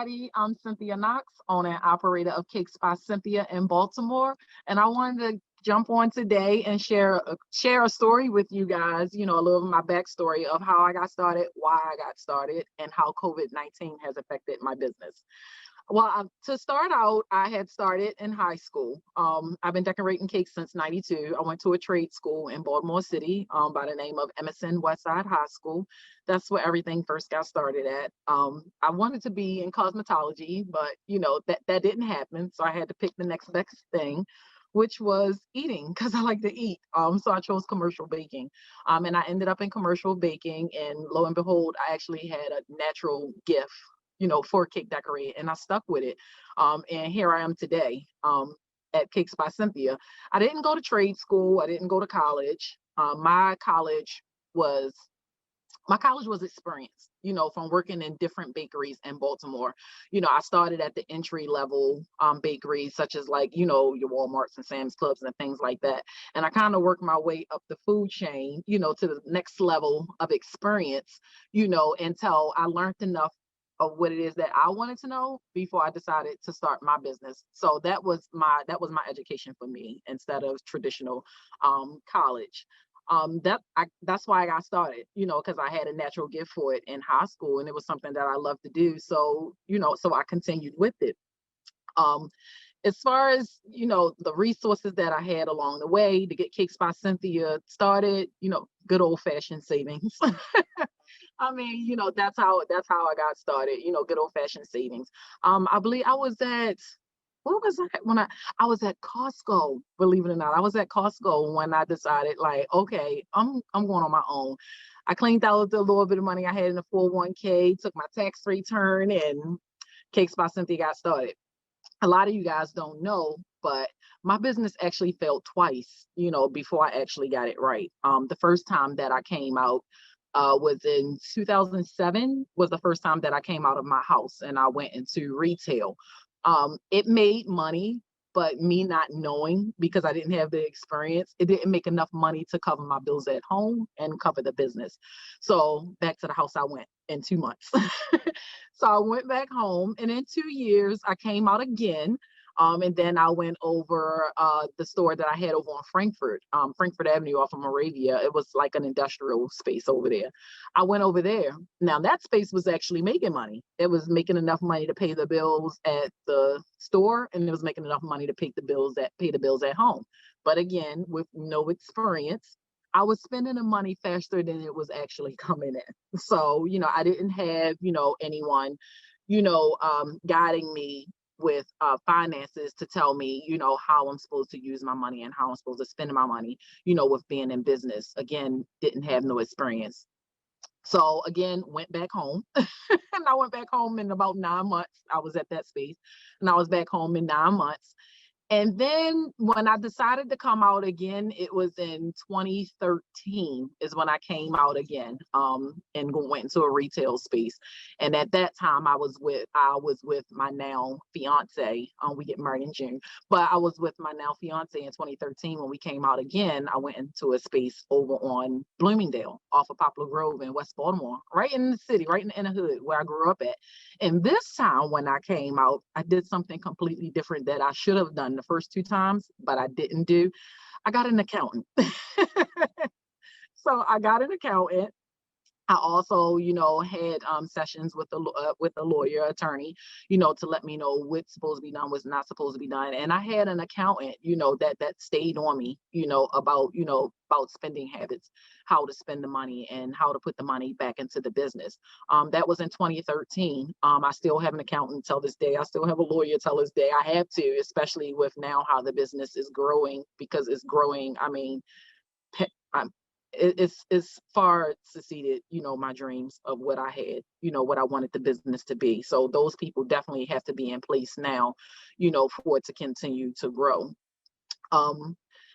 everybody. I'm Cynthia Knox, owner and operator of Cakes by Cynthia in Baltimore. And I wanted to jump on today and share a story with you guys, a little of my backstory of how I got started, why I got started, and how COVID-19 has affected my business. Well, to start out, I had started in high school. I've been decorating cakes since '92. I went to a trade school in Baltimore City by the name of Emerson Westside High School. That's where everything first got started at. I wanted to be in cosmetology, but that didn't happen. So I had to pick the next best thing, which was eating, because I like to eat. So I chose commercial baking. And I ended up in commercial baking, and lo and behold, I actually had a natural gift for cake decorating, and I stuck with it. And here I am today at Cakes by Cynthia. I didn't go to trade school. I didn't go to college. My college was experience, from working in different bakeries in Baltimore. I started at the entry level bakeries, such as your Walmarts and Sam's Clubs and things like that. And I kind of worked my way up the food chain, to the next level of experience, until I learned enough of what it is that I wanted to know before I decided to start my business. So that was my education for me instead of traditional college. That's why I got started, because I had a natural gift for it in high school, and it was something that I loved to do. So, so I continued with it. As far as, the resources that I had along the way to get Cakes by Cynthia started, good old fashioned savings. I mean, that's how I got started, good old fashioned savings. I believe I was at, what was that when I was at Costco, believe it or not. I was at Costco when I decided, okay, I'm going on my own. I cleaned out the little bit of money I had in the 401k, took my tax return, and Cakes by Cynthia got started. A lot of you guys don't know, but my business actually failed twice, before I actually got it right. The first time that I came out was in 2007, was the first time that I came out of my house and I went into retail. It made money, but me not knowing, because I didn't have the experience, it didn't make enough money to cover my bills at home and cover the business. So back to the house I went in 2 months. So I went back home, and in 2 years I came out again. And then I went over the store that I had over on Frankfurt Avenue off of Moravia. It was like an industrial space over there. I went over there. Now that space was actually making money. It was making enough money to pay the bills at the store, and it was making enough money to pay the bills at home. But again, with no experience, I was spending the money faster than it was actually coming in. So, I didn't have, anyone, guiding me with finances to tell me, how I'm supposed to use my money and how I'm supposed to spend my money, with being in business. Again, didn't have no experience. So again, went back home. And I went back home in about 9 months. I was at that space, and I was back home in 9 months. And then when I decided to come out again, it was in 2013 is when I came out again, and went into a retail space. And at that time I was with my now fiance. We get married in June, but I was with my now fiance in 2013. When we came out again, I went into a space over on Bloomingdale off of Poplar Grove in West Baltimore, right in the city, right in the hood where I grew up at. And this time when I came out, I did something completely different that I should have done the first 2 times, but I didn't do. I got an accountant. So I got an accountant. I also, had sessions with the lawyer attorney, to let me know what's supposed to be done, what's not supposed to be done. And I had an accountant, that stayed on me, about spending habits, how to spend the money and how to put the money back into the business. That was in 2013. I still have an accountant till this day. I still have a lawyer till this day. I have to, especially with now how the business is growing, because it's growing. I mean, it's far succeeded, my dreams of what I had, what I wanted the business to be. So those people definitely have to be in place now, for it to continue to grow.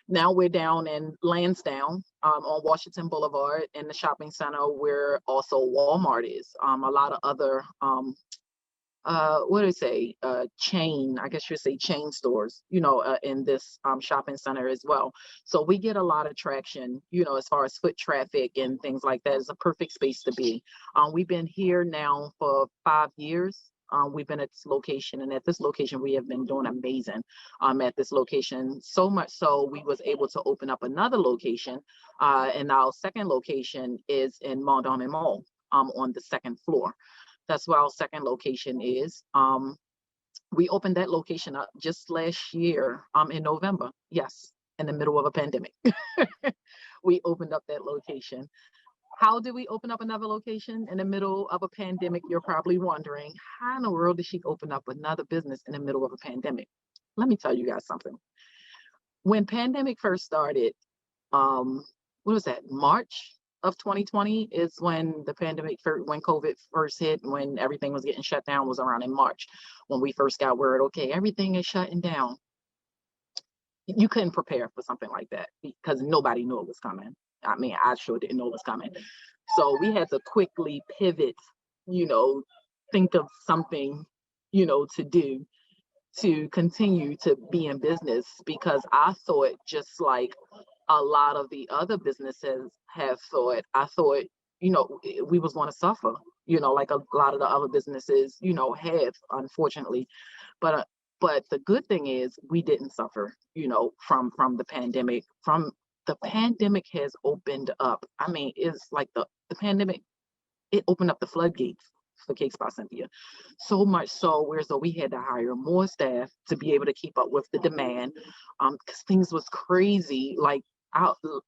Now we're down in Lansdowne, on Washington Boulevard in the shopping center where also Walmart is. A lot of other chain, I guess you say chain stores, in this shopping center as well. So we get a lot of traction, as far as foot traffic and things like that. It's a perfect space to be. We've been here now for 5 years. We've been at this location, and at this location we have been doing amazing. At this location, so much so we was able to open up another location, and our second location is in Mondawmin Mall, on the second floor. That's where our second location is. We opened that location up just last year, in November. Yes, in the middle of a pandemic. We opened up that location. How did we open up another location in the middle of a pandemic? You're probably wondering, how in the world did she open up another business in the middle of a pandemic? Let me tell you guys something. When pandemic first started, what was that? March of 2020 is when the pandemic first, when COVID first hit, when everything was getting shut down, was around in March when we first got word, okay, everything is shutting down. You couldn't prepare for something like that because nobody knew it was coming. I mean, I sure didn't know it was coming. So we had to quickly pivot, think of something, to do to continue to be in business, because I thought, just like a lot of the other businesses have thought, we was going to suffer, like a lot of the other businesses, have, unfortunately. But the good thing is we didn't suffer, from the pandemic. The pandemic has opened up. I mean, it's like the pandemic, it opened up the floodgates for Cakes by Cynthia. So much so we had to hire more staff to be able to keep up with the demand, because things was crazy. Like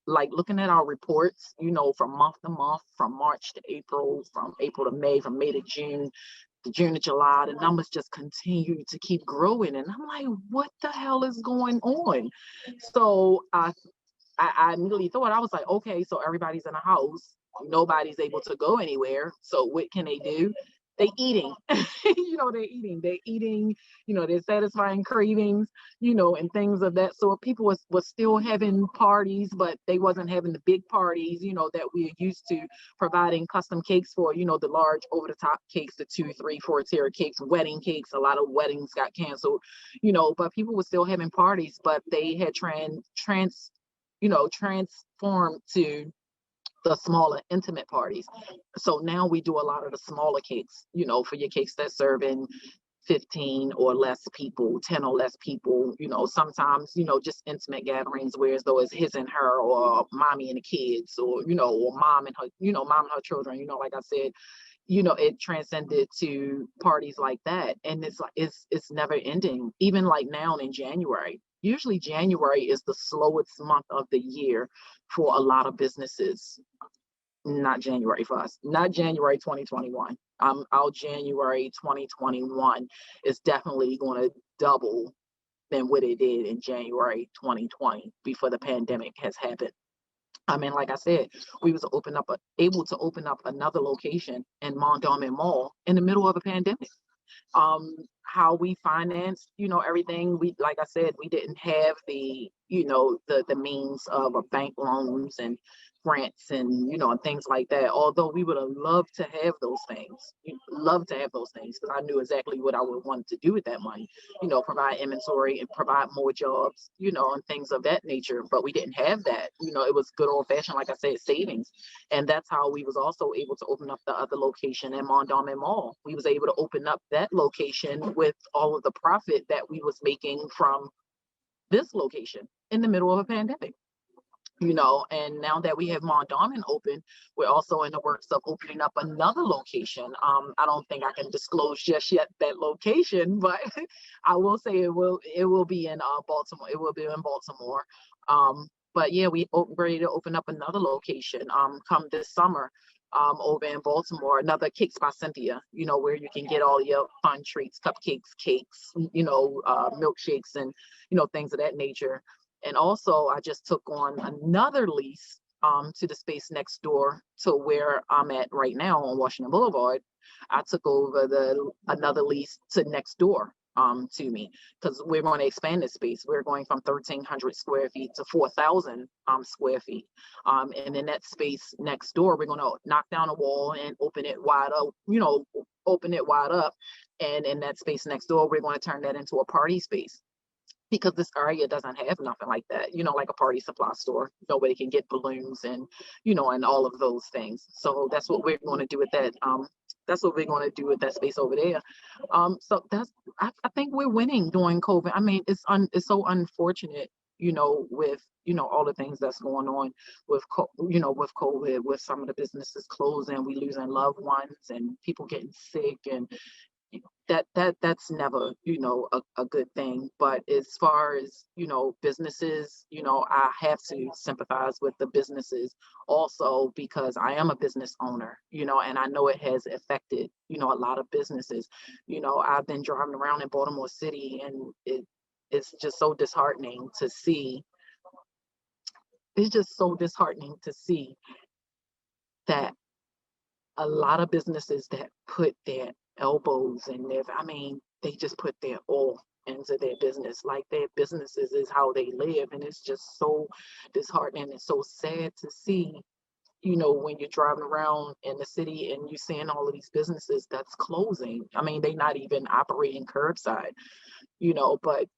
looking at our reports, from month to month, from March to April, from April to May, from May to June to July, the numbers just continue to keep growing. And I'm like, what the hell is going on? So I immediately thought, I was like, okay, so everybody's in a house, nobody's able to go anywhere. So what can they do? They eating, they're eating, they're satisfying cravings, and things of that sort. People was still having parties, but they wasn't having the big parties, that we're used to providing custom cakes for, the large over the top cakes, the 2, 3, 4 tier cakes, wedding cakes. A lot of weddings got canceled, but people were still having parties, but they had transformed to the smaller intimate parties. So now we do a lot of the smaller cakes, for your cakes that serving 15 or less people, 10 or less people, sometimes, just intimate gatherings where as though it's his and her, or mommy and the kids, or, or mom and her children, like I said, it transcended to parties like that. And it's never ending. Even like now in January, usually January is the slowest month of the year for a lot of businesses. Not January for us, not January 2021. Our January 2021 is definitely going to double than what it did in January 2020 before the pandemic has happened. I mean, like I said, we was able to open up another location in Mondawmin Mall in the middle of a pandemic. How we financed, everything. Like I said, we didn't have the means of a bank loans and grants and and things like that. Although we would have loved to have those things, because I knew exactly what I would want to do with that money. Provide inventory and provide more jobs, and things of that nature. But we didn't have that. It was good old fashioned, like I said, savings, and that's how we was also able to open up the other location in Mondawmin Mall. We was able to open up that location with all of the profit that we was making from this location in the middle of a pandemic. And now that we have Mondawmin open, we're also in the works of opening up another location. I don't think I can disclose just yet that location, but I will say it will be in Baltimore. It will be in Baltimore. But yeah, we're ready to open up another location come this summer. Over in Baltimore, another Cakes by Cynthia, where you can get all your fun treats, cupcakes, cakes, milkshakes, and, things of that nature. And also, I just took on another lease to the space next door to where I'm at right now on Washington Boulevard. I took over another lease to next door to me, because we're going to expand this space. We're going from 1,300 square feet to 4,000 square feet. And in that space next door, we're going to knock down a wall and open it wide up. And in that space next door, we're going to turn that into a party space, because this area doesn't have nothing like that, like a party supply store. Nobody can get balloons and, and all of those things. So that's what we're going to do with that That's what we're going to do with that space over there. So I think we're winning during COVID. I mean, it's so unfortunate, with all the things that's going on with with COVID, with some of the businesses closing, we losing loved ones and people getting sick, and that's never a good thing. But as far as businesses, I have to sympathize with the businesses also, because I am a business owner, and I know it has affected a lot of businesses. I've been driving around in Baltimore City, and it's just so disheartening to see. It's just so disheartening to see that a lot of businesses that put their elbows and I mean, they just put their all into their business. Like, their businesses is how they live. And it's just so disheartening and so sad to see, when you're driving around in the city and you're seeing all of these businesses that's closing. I mean, they're not even operating curbside, but,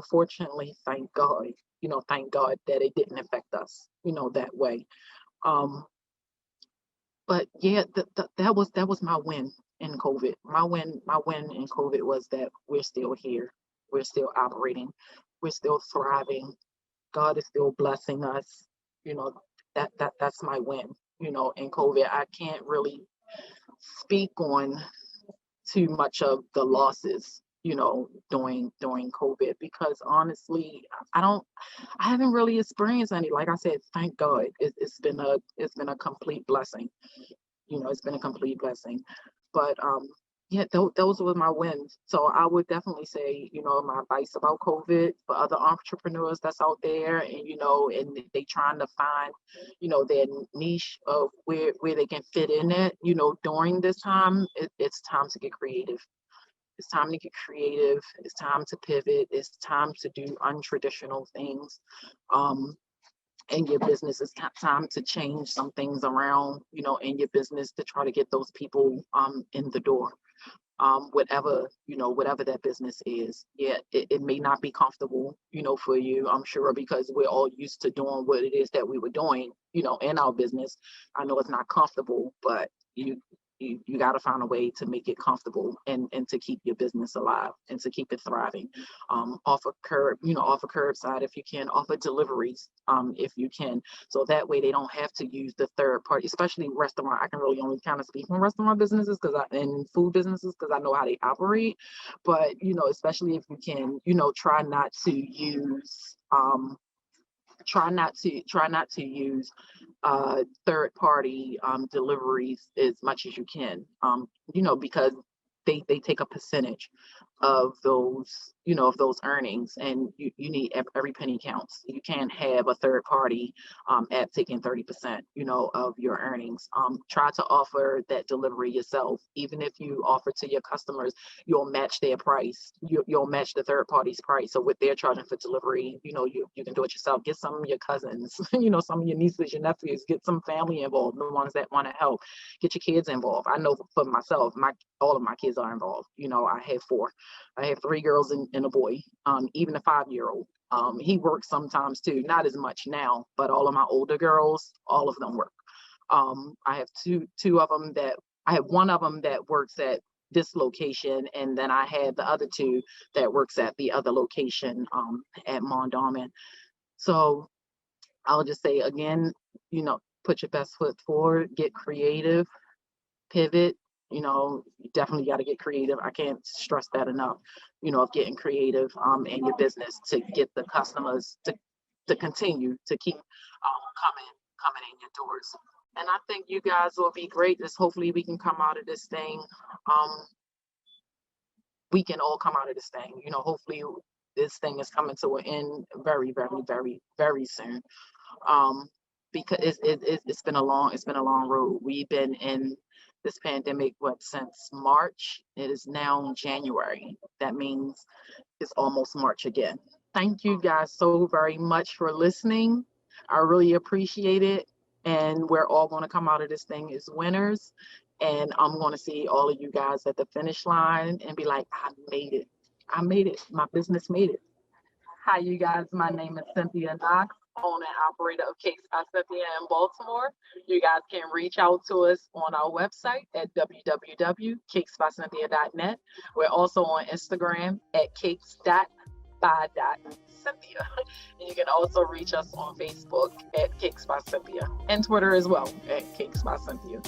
fortunately, thank God that it didn't affect us, that way. Um, but yeah, that was my win in COVID. My win in COVID was that we're still here. We're still operating. We're still thriving. God is still blessing us. You know, that's my win, in COVID. I can't really speak on too much of the losses, during COVID, because honestly, I haven't really experienced any. Like I said, thank God, it's been a complete blessing. It's been a complete blessing. But yeah, those were my wins. So I would definitely say, my advice about COVID for other entrepreneurs that's out there, and and they trying to find, their niche of where they can fit in it, during this time. It's time to get creative. It's time to get creative. It's time to pivot. It's time to do untraditional things. In your business, it's time to change some things around, in your business, to try to get those people in the door. Whatever that business is. Yeah, it may not be comfortable, for you, I'm sure, because we're all used to doing what it is that we were doing, in our business. I know it's not comfortable, but you got to find a way to make it comfortable, and to keep your business alive and to keep it thriving. Off a curbside if you can, offer deliveries if you can, so that way they don't have to use the third party, especially restaurant. I can really only kind of speak on restaurant businesses and food businesses, because I know how they operate. But especially if you can, try not to use try not to use third party deliveries as much as you can, because they take a percentage of those earnings, and you need every penny counts. You can't have a third party app taking 30% of your earnings. Try to offer that delivery yourself. Even if you offer to your customers, you'll match their price. You'll match the third party's price. So what they're charging for delivery, you can do it yourself. Get some of your cousins, some of your nieces, your nephews. Get some family involved, the ones that want to help. Get your kids involved. I know for myself, all of my kids are involved. I have four. I have three girls and a boy. Even a 5-year-old. He works sometimes too, not as much now, but all of my older girls, all of them work. I have two of them that I have one of them that works at this location, and then I have the other two that works at the other location at Mondawmin. So I'll just say again, put your best foot forward, get creative, pivot. You definitely got to get creative. I can't stress that enough, of getting creative in your business to get the customers to continue to keep coming in your doors. And I think you guys will be great. Just hopefully we can come out of this thing. We can all come out of this thing. Hopefully this thing is coming to an end very, very, very, very soon. Because it's been a long road. We've been in this pandemic since March. It is now January. That means it's almost March again. Thank you guys so very much for listening. I really appreciate it. And we're all going to come out of this thing as winners. And I'm going to see all of you guys at the finish line and be like, I made it. I made it. My business made it. Hi, you guys. My name is Cynthia Knox. owner and operator of Cakes by Cynthia in Baltimore. You guys can reach out to us on our website at www.cakesbyscynthia.net. We're also on Instagram at cakes.by.cynthia. And you can also reach us on Facebook at Cakes by Cynthia and Twitter as well at Cakes by Cynthia.